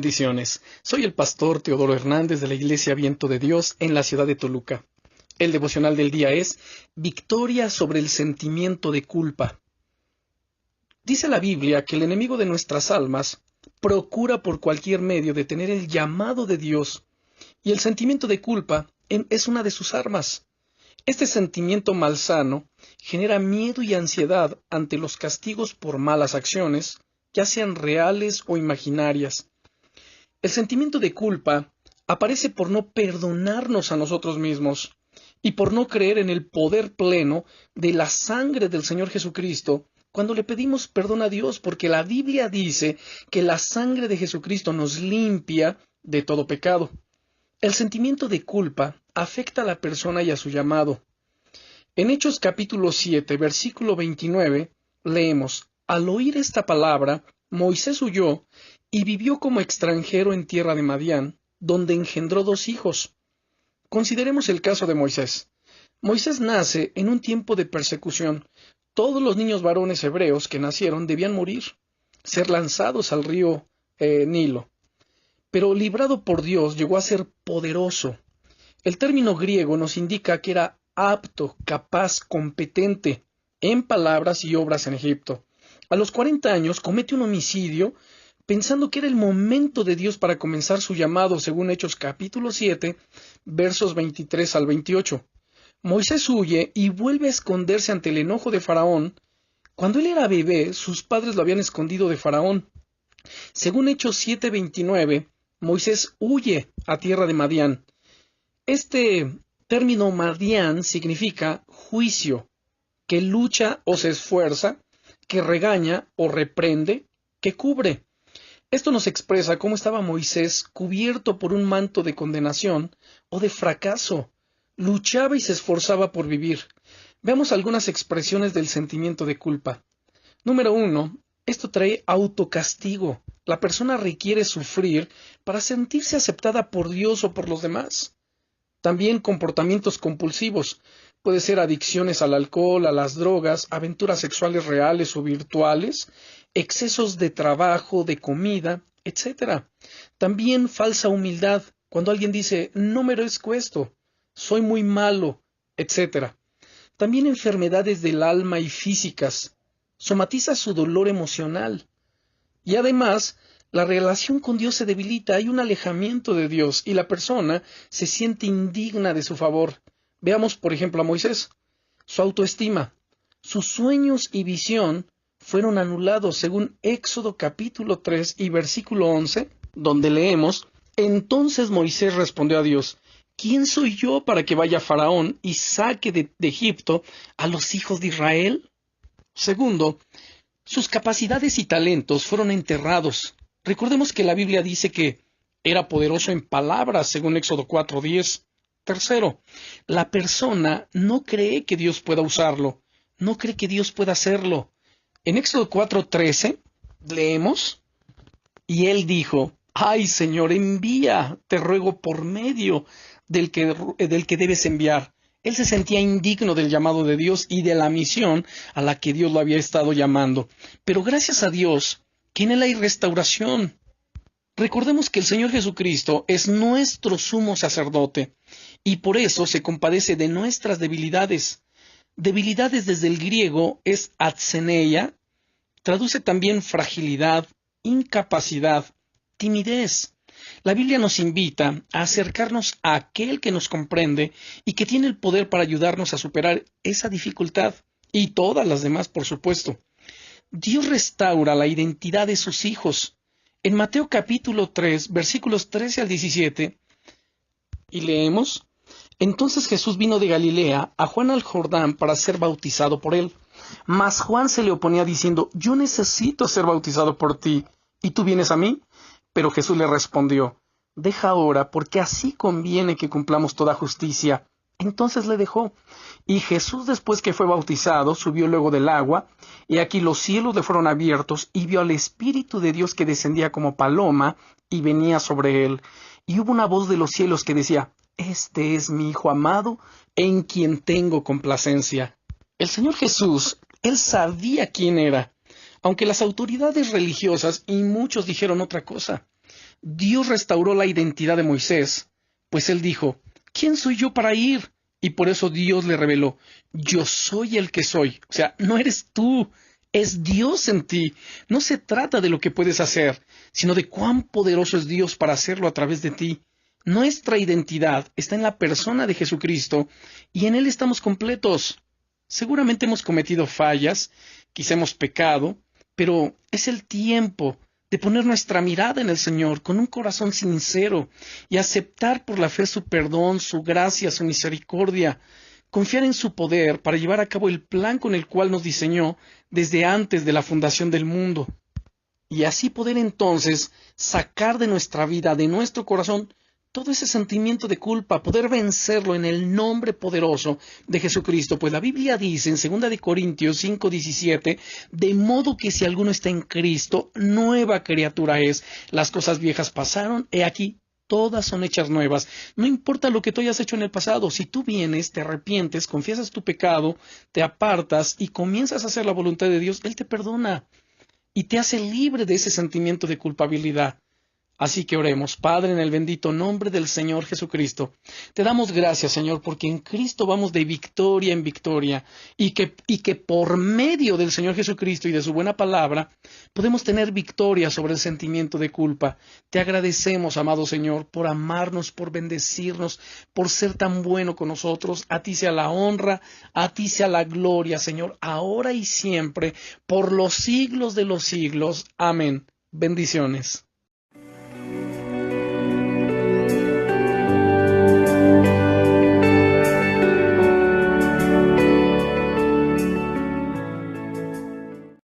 Bendiciones. Soy el pastor Teodoro Hernández de la Iglesia Viento de Dios en la ciudad de Toluca. El devocional del día es Victoria sobre el sentimiento de culpa. Dice la Biblia que el enemigo de nuestras almas procura por cualquier medio detener el llamado de Dios, y el sentimiento de culpa es una de sus armas. Este sentimiento malsano genera miedo y ansiedad ante los castigos por malas acciones, ya sean reales o imaginarias. El sentimiento de culpa aparece por no perdonarnos a nosotros mismos y por no creer en el poder pleno de la sangre del Señor Jesucristo cuando le pedimos perdón a Dios, porque la Biblia dice que la sangre de Jesucristo nos limpia de todo pecado. El sentimiento de culpa afecta a la persona y a su llamado. En Hechos capítulo 7, versículo 29, leemos: Al oír esta palabra, Moisés huyó y vivió como extranjero en tierra de Madián, donde engendró 2 hijos. Consideremos el caso de Moisés. Moisés nace en un tiempo de persecución. Todos los niños varones hebreos que nacieron debían morir, ser lanzados al río Nilo. Pero librado por Dios, llegó a ser poderoso. El término griego nos indica que era apto, capaz, competente en palabras y obras en Egipto. A los 40 años comete un homicidio pensando que era el momento de Dios para comenzar su llamado, según Hechos capítulo 7, versos 23 al 28. Moisés huye y vuelve a esconderse ante el enojo de Faraón. Cuando él era bebé, sus padres lo habían escondido de Faraón. Según Hechos 7:29, Moisés huye a tierra de Madián. Este término Madián significa juicio, que lucha o se esfuerza, que regaña o reprende, que cubre. Esto nos expresa cómo estaba Moisés cubierto por un manto de condenación o de fracaso. Luchaba y se esforzaba por vivir. Veamos algunas expresiones del sentimiento de culpa. Número 1. Esto trae autocastigo. La persona requiere sufrir para sentirse aceptada por Dios o por los demás. También comportamientos compulsivos. Puede ser adicciones al alcohol, a las drogas, aventuras sexuales reales o virtuales, excesos de trabajo, de comida, etc. También falsa humildad, cuando alguien dice, no merezco esto, soy muy malo, etc. También enfermedades del alma y físicas. Somatiza su dolor emocional. Y además, la relación con Dios se debilita, hay un alejamiento de Dios y la persona se siente indigna de su favor. Veamos, por ejemplo, a Moisés. Su autoestima, sus sueños y visión fueron anulados según Éxodo capítulo 3 y versículo 11, donde leemos: Entonces Moisés respondió a Dios: ¿Quién soy yo para que vaya Faraón y saque de Egipto a los hijos de Israel? Segundo, sus capacidades y talentos fueron enterrados. Recordemos que la Biblia dice que era poderoso en palabras, según Éxodo 4:10. Tercero, la persona no cree que Dios pueda usarlo, no cree que Dios pueda hacerlo. En Éxodo 4:13 leemos: Y él dijo: Ay, Señor, envía, te ruego, por medio del que debes enviar. Él se sentía indigno del llamado de Dios y de la misión a la que Dios lo había estado llamando. Pero gracias a Dios, que en él hay restauración. Recordemos que el Señor Jesucristo es nuestro sumo sacerdote y por eso se compadece de nuestras debilidades. Debilidades desde el griego es atseneia, traduce también fragilidad, incapacidad, timidez. La Biblia nos invita a acercarnos a aquel que nos comprende y que tiene el poder para ayudarnos a superar esa dificultad y todas las demás, por supuesto. Dios restaura la identidad de sus hijos. En Mateo capítulo 3, versículos 13 al 17, y leemos: Entonces Jesús vino de Galilea a Juan al Jordán para ser bautizado por él. Mas Juan se le oponía diciendo: Yo necesito ser bautizado por ti, ¿y tú vienes a mí? Pero Jesús le respondió: Deja ahora, porque así conviene que cumplamos toda justicia. Entonces le dejó. Y Jesús, después que fue bautizado, subió luego del agua, y aquí los cielos le fueron abiertos, y vio al Espíritu de Dios que descendía como paloma, y venía sobre él. Y hubo una voz de los cielos que decía: Este es mi Hijo amado, en quien tengo complacencia. El Señor Jesús, Él sabía quién era, aunque las autoridades religiosas y muchos dijeron otra cosa. Dios restauró la identidad de Moisés, pues él dijo, ¿quién soy yo para ir? Y por eso Dios le reveló, yo soy el que soy. O sea, no eres tú, es Dios en ti. No se trata de lo que puedes hacer, sino de cuán poderoso es Dios para hacerlo a través de ti. Nuestra identidad está en la persona de Jesucristo y en Él estamos completos. Seguramente hemos cometido fallas, quizá hemos pecado, pero es el tiempo de poner nuestra mirada en el Señor con un corazón sincero y aceptar por la fe su perdón, su gracia, su misericordia, confiar en su poder para llevar a cabo el plan con el cual nos diseñó desde antes de la fundación del mundo. Y así poder entonces sacar de nuestra vida, de nuestro corazón, todo ese sentimiento de culpa, poder vencerlo en el nombre poderoso de Jesucristo. Pues la Biblia dice en 2 Corintios 5:17, de modo que si alguno está en Cristo, nueva criatura es. Las cosas viejas pasaron, he aquí, todas son hechas nuevas. No importa lo que tú hayas hecho en el pasado, si tú vienes, te arrepientes, confiesas tu pecado, te apartas y comienzas a hacer la voluntad de Dios, Él te perdona y te hace libre de ese sentimiento de culpabilidad. Así que oremos, Padre, en el bendito nombre del Señor Jesucristo. Te damos gracias, Señor, porque en Cristo vamos de victoria en victoria y que por medio del Señor Jesucristo y de su buena palabra podemos tener victoria sobre el sentimiento de culpa. Te agradecemos, amado Señor, por amarnos, por bendecirnos, por ser tan bueno con nosotros. A ti sea la honra, a ti sea la gloria, Señor, ahora y siempre, por los siglos de los siglos. Amén. Bendiciones.